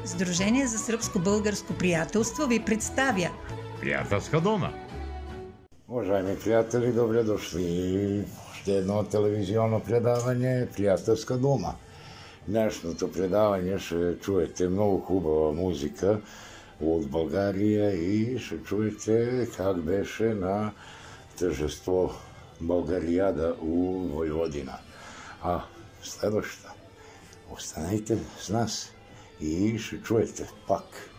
Сдружение за сръбско-българско приятелство ви представя Приятелска дума. Уважаеми приятели, добре дошли в още едно телевизионно предаване Приятелска дума. В днешното предаване ще чуете много хубава музика от България и ще чуете как беше на тържество Българияда у Войводина. А следващата, останете с нас и ще чуете пак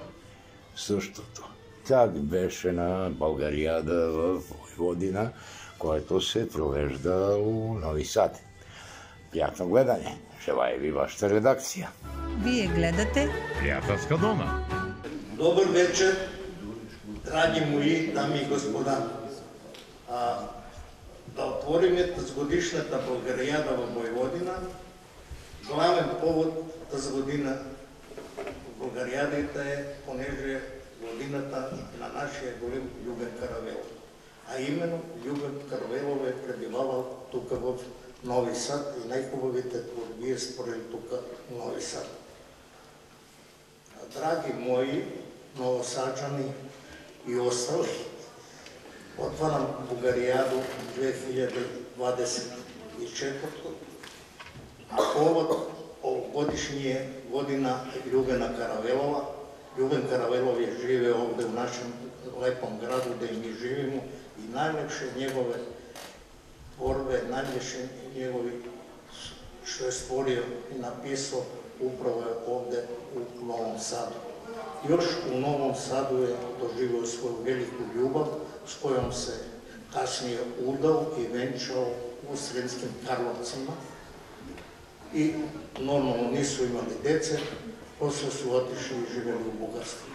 същото. Как беше на Българияда в Войводина, който се провежда у Нови Сад. Приятно гледане! Желая ви вашата редакция. Вие гледате Приятелска дума. Добър вечер, драги мои дами и господа. Да отворим тази годишната Българияда в Войводина. Главен повод тази година в Българиядата е, понеже годината на нашия голям Любен Каравелов. А именно Любен Каравелов е пребивавал тук в Нови Сад и най-хубавите творби е според тук в Нови Сад. Драги мои новосаджани и остали, отварям Българиядо 2024, а повод годишния година Любена Каравелова. Любен Каравелов е живе овде в нашем лепом граду, да и ми живемо и най-лепше негове творбе, най-лепше негови što je stvorio i napisao upravo je ovde u Novom Sadu. Još u Novom Sadu je doživio svoju veliku ljubav s kojom se kasnije udao i venčao u Sremskim Karlovcima i normalno nisu imali dece, после su otišli i živjeli u Bugarskoj.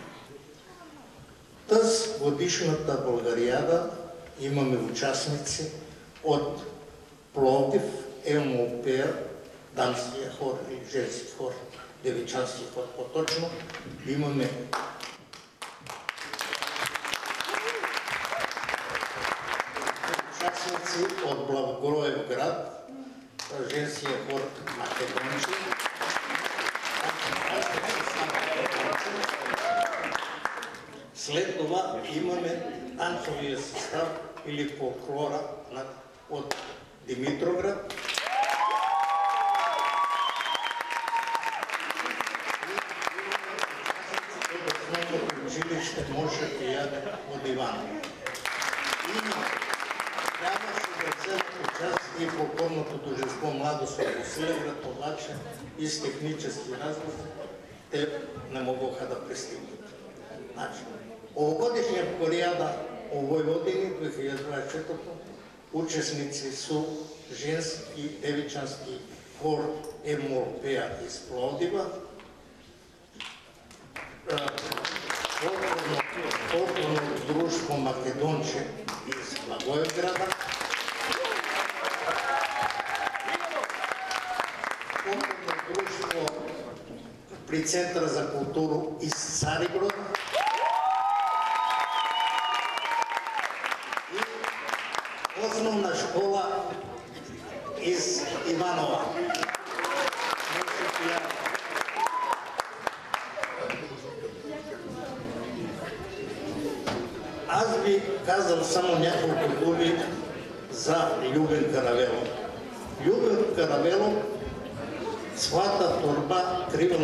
Тази годишната Българияда имаме участници от Пловдив, МОПР, дамския хор и женски хор, девичански хор по-точно. Имаме участници от Благоевград, женския хор Македонци. След това имаме танцовия състав или фолклора от Димитровград. Училище Моша Пияда от Ивана. Трябваше да вземат участие в фолклорното тържество Младост от Босилеград, обаче и с технически разлики те не могоха да пристигнат. Значи, овогодишня Българияда у Войводини 2024 участници su ženski девичански хор МОП-а из Пловдива, фолклорно дружство Македонче из Благоевграда, фолклорно дружство при Центъра за културу из Цариброд и основна школа из Иванова. Аз ви казвам само няколко думи за Любен Каравелов. Любен Каравелов, своята творба "Крива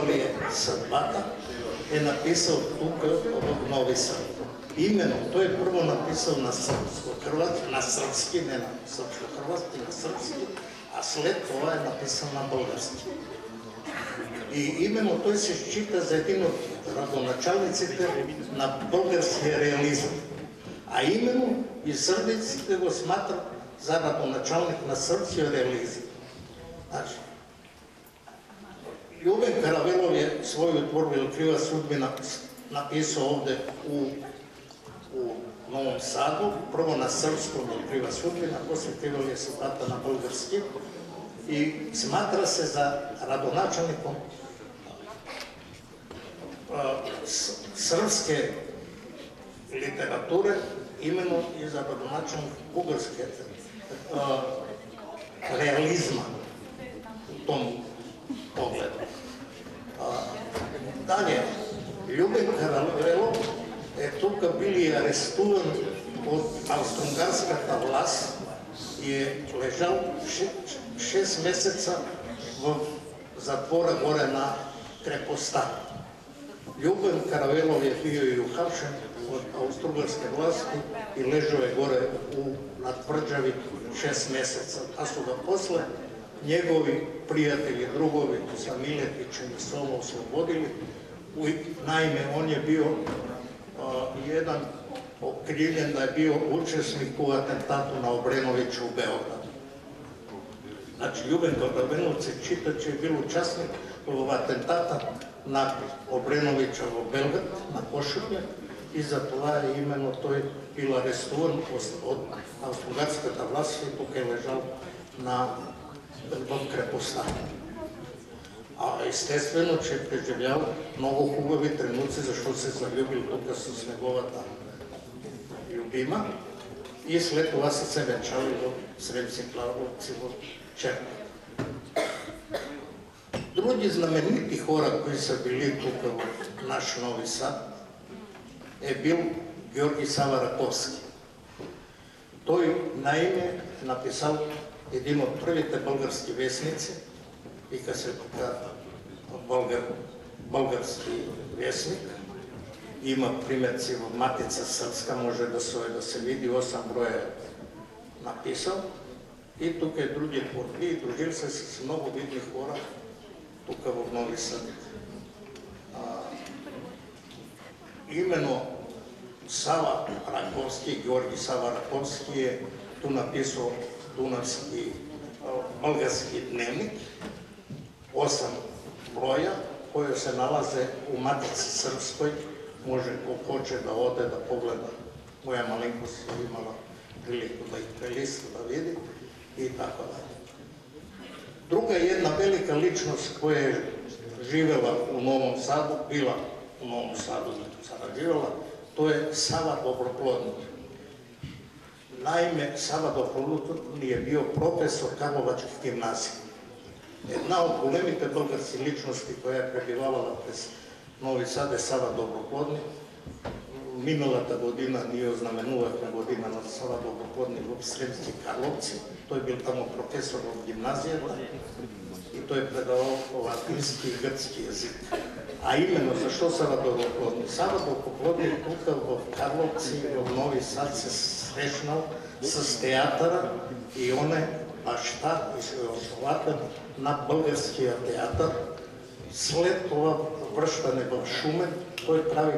ли е съдбата" е написал тук в Нови Сад. Именно, той първо написал на сръбски, не на сръбско-хърватски, на сръбски, а след това е написал на български. И именно той се счита за един от родоначалниците на българския реализъм. А именно и сърбиците го смятат за родоначалник на сръбския реализъм. Значи, Любен Каравелов е своju tvorbu "Крива судбина" написал овде u Novom Sadu, prvo na srpskom "Kriva sudbina", posle "Kriva li je съдбата" на български и смatra се за родоначалником сръбske литературе, именно и за родоначалник българския реализма в том погледу. Dalje, Ljuben Karavelov je tukaj bili arestovan od avstro-ugarskата vlast i je ležal 6 meseca v zatvora gore na Krepostanu. Ljuben Karavelov je bio i uhapšen od austro-ugarske vlasti i ležao je gore na tvrđavi 6 meseca. A su ga posle njegovi prijatelji, drugovi sa Miletićem i Sovom oslobodili. Naime, on je bio jedan okrivljen da je bio učesnik u atentatu na Obrenovića u Beogradu. Znači, Ljuben Karavelov se čitač je bio učesnik ovog atentata na Obrenovića u Beograd, na Košutnje, i zato je imeno to je bilo arestovan od austro-ugarskата vlast i tukaj je ležal v Krepostanu. A естествено, че е преживял много хубави тренуци, защото се залюбил тук с неговата любима и след това са се венчали в Срemски Карlovci в Чернов. Други знаменити хора, които са били тук в наш Нови Сад, е бил Георги Сава Раковски. Той наиме е написал един от първите български вестници, вика се така български вестник. Има примерци в Матица Сръбска, може да се види, 8 броя написал. И тук е други творби и дружил се с много видни хора тук в Нови Сад. Именно Сава Раковски, Георги Сава Раковски е tu napisao Dunavski български дневник, 8 broja koje se nalaze u Matici Srpskoj, može ko hoće da ode da pogleda, moja malenkost je imala priliku da ih prelista, da vidi i tako dalje. Druga jedna velika ličnost koja je živela u Novom Sadu, bila u Novom Sadu, sada živela, to je Sava Dobroplodnik. Naime, Sava Dobroplodnik je bio profesor Karlovačkih gimnazija. Една от големите български личности, koja е пребивавала през Нови Сад, е Сава Доброплодник. Миналата година ние ознаменувахме година на Сава Доброплодник в Срemски Карловци. Той бил там професор в гимназията и той предавал латински и гръцки език. А именно, защо Сава Доброплодник? Сава Доброплодник тук в Карловци, в Нови Сад се срещнал с театъра и он е баща и основател на българския театър. След това връщане в Шумен, той прави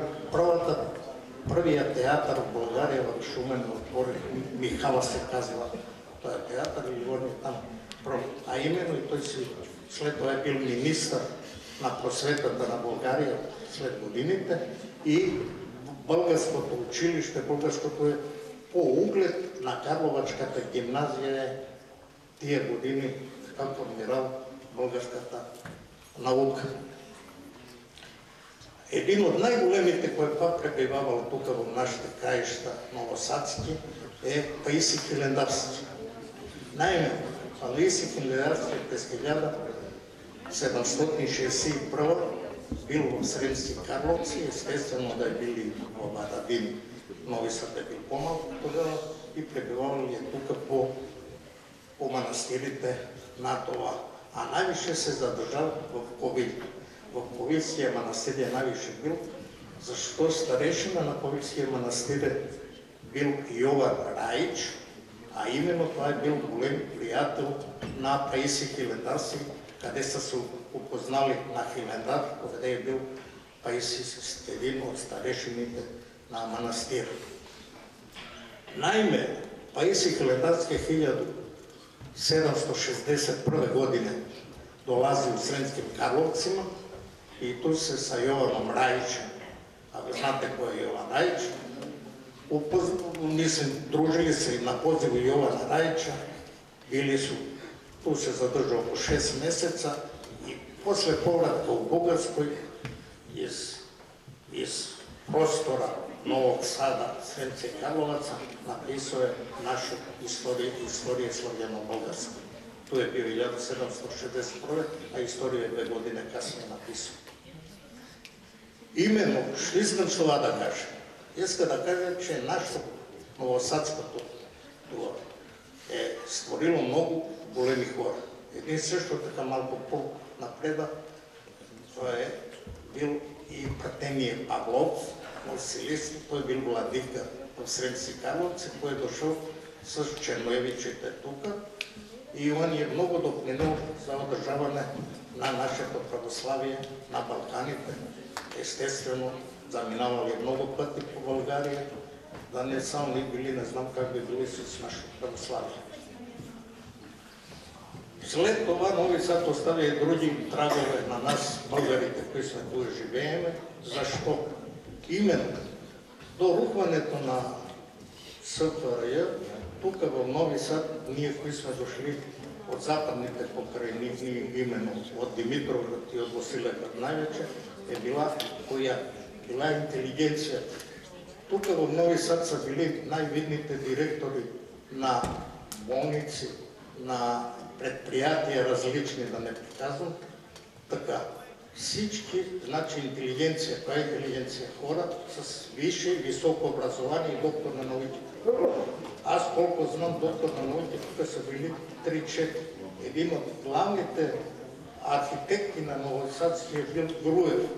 първия театър в България в Шумен, отвори Михала се казва. Той е театър и он е там. А именно и той си след това е бил министър на просветата на България след годините и българското училище, българското е по углед на Карловачката гимназия е тия години така формирал българската наука. Един от най-големите, който пребивавал тук в нашите краища новосадски, е Паисий Хилендарски. Най-мен Паисий Хилендарски през 1761 бил в Срemски Карловци, естествено да е били в Арадин, Нови Сад е бил по-малко тогава и пребивавал е тук по манастирите на това. А най-више се задържал в Ковил. В Ковилския манастир е най-више бил, защото старейшина на Ковилския манастир е бил Йован Раич, а именно това е бил голем приятел на Паисий Хилендарски, къде са се опознали на Хилендар, къде е бил Паисий един от старейшините на манастира. Наиме, Паисий Хилендарски 1761 година долази у Срemskim Karlovcima и tu se sa Jovanom Rajićem, a vi znate ko je Jovan Rajić, družili se na pozivu Jovana Rajića, bili su, tu se zadržao oko 6 meseca i posle povratka u Bugarskoj iz prostora Novog Sada, Sremskih Karlovaca, napisao je našu istoriju slavljeno-bolgarske. Tu je bio 1761, a istoriju je 2 godine kasnije napisao. Именно, ще искам това да кажа. Иска да кажа, че нашето новосадското това е створило много големи хора. Един също така малко по-напреда, това е бил и братения Павлов, Василист, той бил владика в Срemски Карловци, той е дошъл с Черноевичите тук и он е много допринел за удържаване на нашето православие на Балканите. Естествено, заминавали много пъти по България, да не само ни били, не знам как би били с нашето православие. След това Нови Сад оставя и други трагове на нас, българите, които сме тук живееме. Защо? Именно до рухването на СФРJ, тук в Нови Сад, ние, които сме дошли от западните покрайнини, именно от Димитровград и от Босилеград най-вече, е била коя? Била интелигенцията. Тук в Нови Сад са били най-видните директори на болници, на предприятия различни, да не приказвам. Така, всички, значи интелигенция, коя е интелигенция? Хора с висше и високо образование и доктор на науките. Аз колко знам доктор на науките, тук са били 3-4. Един от главните архитекти на Новосадски е бил Груев.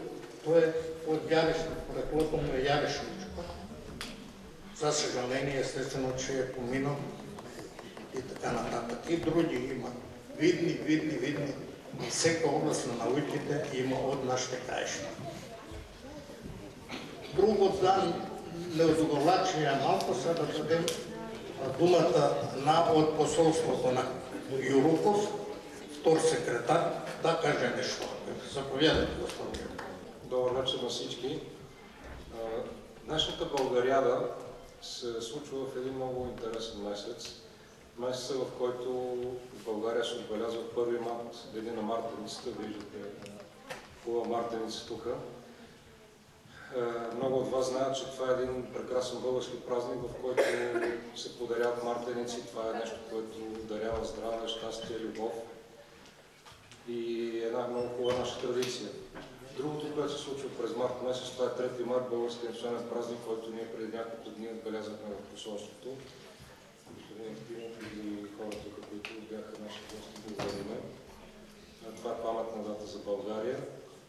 Той е от Ярешно, преклото му е Ярешничко. За съжаление, естествено, че е поминал и така нататък. И други има. Видни. И всека област на науките има от нашите краища. Друго да не отговлачия малко, сега да дадем думата от посолството на Юруков, втор секретар, да каже нещо. Заповядайте, господин. Добър вечер на всички. Днешната Българиада се случва в един много интересен месец. Месеца, в който в България се отбелязва 1 март, деня на мартеницата. Виждате хубава мартеница тук. Много от вас знаят, че това е един прекрасен български празник, в който се подаряват мартеници. Това е нещо, което дарява здраве, щастие, любов и една много хубава наша традиция. Другото, което се случва през март месец, това е 3 март, българския национален празник, който ние преди няколко дни отбелязахме в посолството. Господин Тимов и хората, които бяха наши гости, благодариме. Това е паметна дата за България.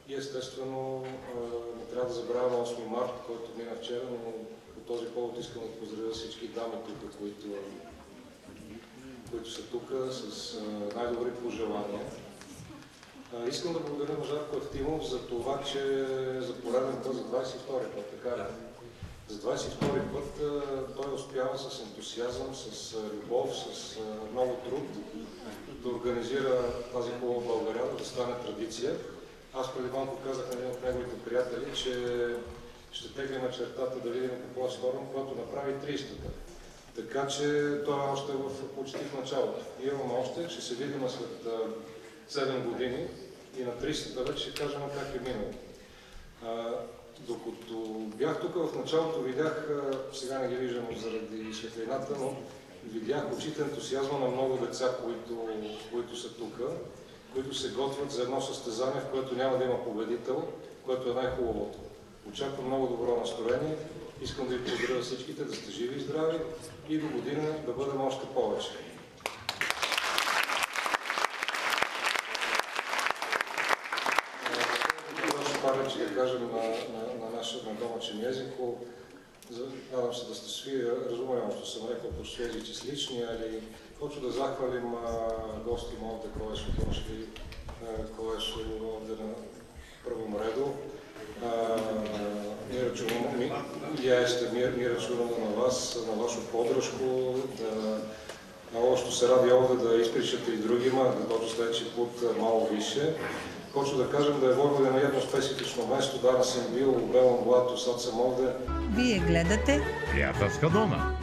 И естествено не трябва да забравяме 8 март, който мина вчера, но по този повод искам да поздравя всички дами тук, които са тук с най-добри пожелания. Искам да благодаря на Жарко Евтимов за това, че за пореден път, за 22-и път, така ли? За 22-и път той успява с ентусиазъм, с любов, с много труд да организира тази хубава Българиада, да стане традиция. Аз преди малко казах на един от неговите приятели, че ще теглим чертата да видим какво е скоро, когато направи 30-та. Така че това е още почти в началото. Имаме още, ще се видим след 7 години и на 30-та вече ще кажем как е минало. Докато бях тук в началото, видях, сега не ги виждам заради светлината, но видях очите ентусиазма на много деца, които са тук, които се готвят за едно състезание, в което няма да има победител, което е най-хубавото. Очаквам много добро настроение. Искам да ви поздравя всичките, да сте живи и здрави и до година да бъдем още повече. Ще да кажем на нашия домашен език. Надам се да сте сви разумено, što sam rekao po šveđići slični, ali hoću da zahvalim gostima ovde koje su došli, koje su ovde na prvom redu. Mi računamo na vas, na vašu podršku, da ovo što se radi ovde da ispričate i drugima, da dođu sledeći put malo više. Hoću da kažem da je Vojvodina jedno specifično mesto, danas sam bio u Belom Blatu, sad sam ovde. Вие гледате Приятелска Дона.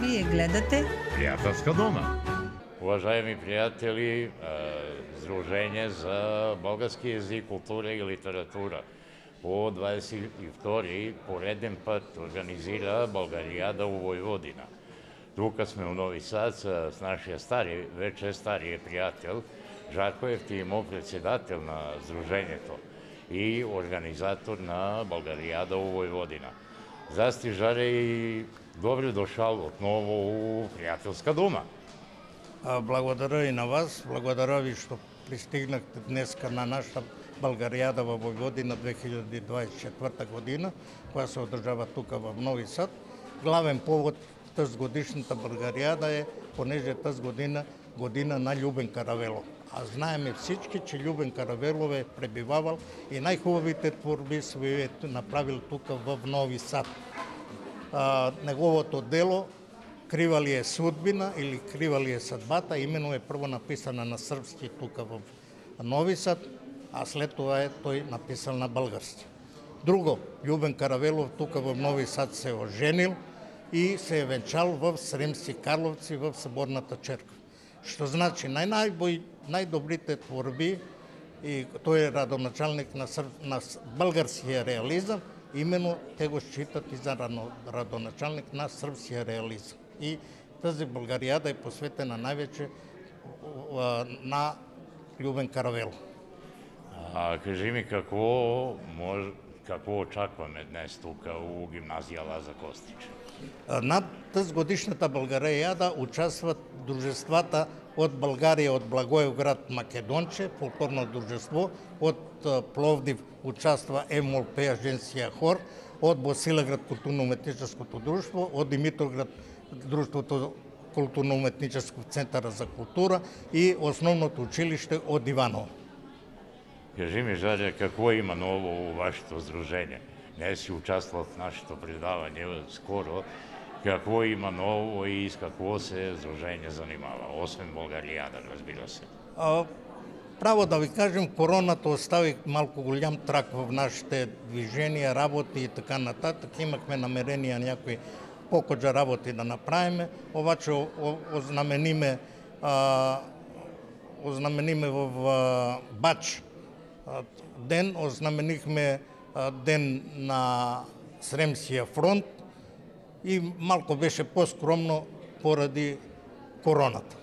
Вие гледате Приятелска дума. Уважаеми приятели, Сдружение за български език, култура и литература по 22-и пореден път организира Българиада у Войводина. Тук сме в Нови Сад с нашия вече стария приятел Жарко Евтимов, председател на Сдружението и организатор на Българиада у Войводина. Здрасти, Жаре, и добре дошъл отново у Приятелска дума. Благодаря и на вас. Благодаря ви, що пристигнахте днес на нашата Българиада във Войводина 2024 година, която се održava тук в Нови Сад. Главен повод тази годишната Българиада е, понеже тази година на Любен Каравелов. А знаеме всички, че Любен Каравелов е пребивавал и най-хубавите творби свои е направил тук в Нови Сад. Неговото дело Крива ли е судбина или Крива ли е съдбата, именно е първо написана на сръбски тук в Нови Сад, а след това той написал на български. Друго, Любен Каравелов тук в Нови Сад се е оженил и се е венчал в Сремски Карловци в Съборната черква. Що значи най-добрите творби, и той е родоначалник на българския реализъм, именно те го считат и за родоначалник на сръбския реализъм. И тази Българиада е посветена най-вече на Любен Каравелов. Кажи ми какво очакваме днес тук у гимназия Лазар Костич? На тази годишната Българиада участват дружествата от България, от Благоевград, Македонче, фолклорно дружество, от Пловдив участва Емолпея, женския хор, от Босилеград културно-уметническото дружество, от Димитровград дружеството културно-уметническо центъра за култура и основното училище от Иваново. Кажи ми, Жаре, какво има ново у вашето сдружение? Не си участвал в нашето предаване скоро. Какво има ново и с какво се сдружение занимава? Освен Българиада, разбира се. Право да ви кажем, короната остави малко голям трак в нашите движения, работи и така нататък. Имахме намерения някои по-коджа работи да направим, обаче ознамениме в Бач ден, ознаменихме ден на Сремския фронт и малко беше по-скромно поради короната.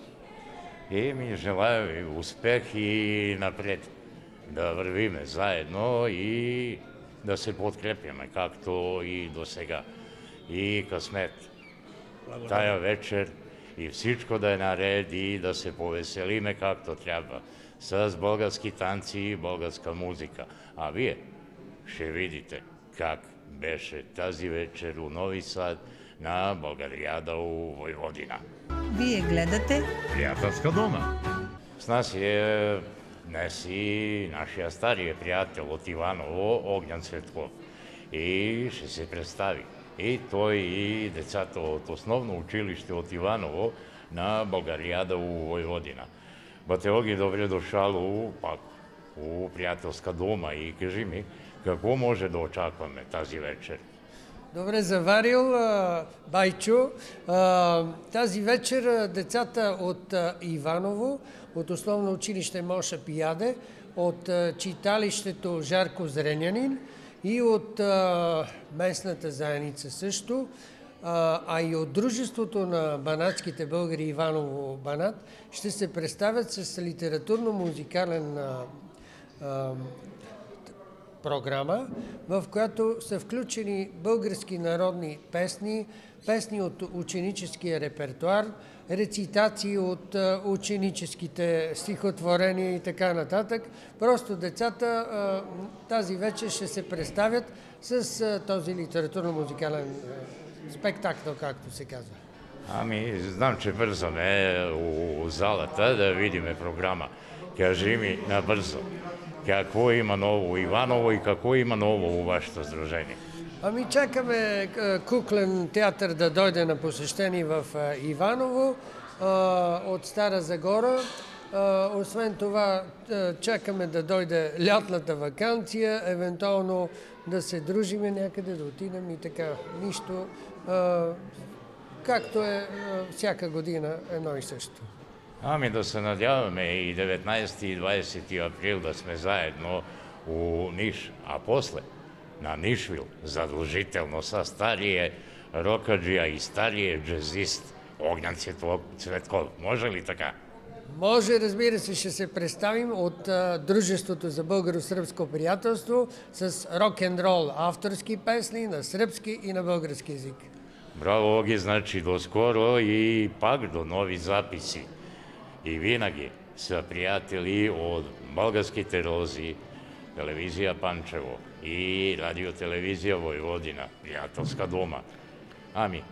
И ми желая ви успех и напред. Да вървиме заедно и да се подкрепяме, както и до сега. И късмет. Тая вечер и всичко да е наред и да се повеселиме както трябва. С български танци и българска музика. А вие ще видите как беше тази вечер у Нови Сад на Българиада у Войводина. Вие гледате Приятелска дума. С нас е днес и нашия стария приятел от Иваново, Огнян Цветков. И ще се представи. И той и децата от основно училище от Иваново на Българиада у Войводина. Батеоги, добре дошъл у Приятелска дума и кажи ми, какво може да очакваме тази вечер? Добре заварил, Байчо. Тази вечер децата от Иваново, от основно училище Моша Пияде, от читалището Жарко Зренянин и от местната заедница също, а и от дружеството на банатските българи Иваново Банат ще се представят с литературно-музикален програма, в която са включени български народни песни, песни от ученическия репертуар, рецитации от ученическите стихотворения и така нататък. Просто децата тази вечер ще се представят с този литературно-музикален спектакъл, както се казва. Ами, знам, че бързаме у залата да видиме програма. Кажи ми набързо, какво има ново Иваново и какво има ново у вашето сдружение? Ами чакаме куклен театър да дойде на посещение в Иваново от Стара Загора. Освен това чакаме да дойде лятната ваканция, евентуално да се дружиме някъде, да отидем и така. Нищо както е всяка година едно и също. Ами да се надяваме и 19 и 20 април да сме заедно у Ниш, а после на Нишвил задължително са стария рокаджия и стария джазист Огнян Цветков. Може ли така? Може, разбира се, ще се представим от Дружеството за българо-сръбско приятелство с рок-н-рол авторски песни на сръбски и на български език. Браво, Оги, значи до скоро и пак до нови записи. И винаги са приятели от Българските рози, телевизия Панчево и радиотелевизия Войводина, приятелска дума. Ами,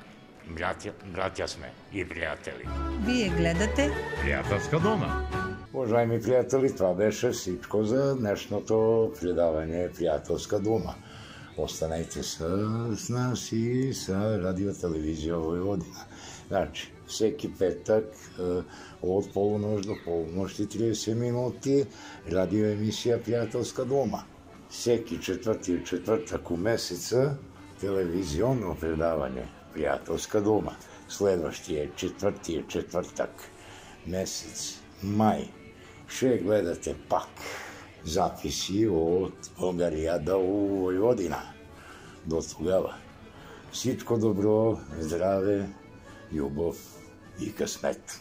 братя сме и приятели. Вие гледате Приятелска дума. Уважаеми приятели, това беше всичко за днешното предаване Приятелска дума. Останете с нас и с радиотелевизия Войводина. Значи, всеки петък от полунощ до полунощ и 30 минути радиоемисия Приятелска дума. Всеки четвъртък у месеца телевизионно предаване Приятелска дума. Следващия четвъртък месец май ще гледате пак записи от Българията у Войводина. До тогава всичко добро, здраве, любов и късмет.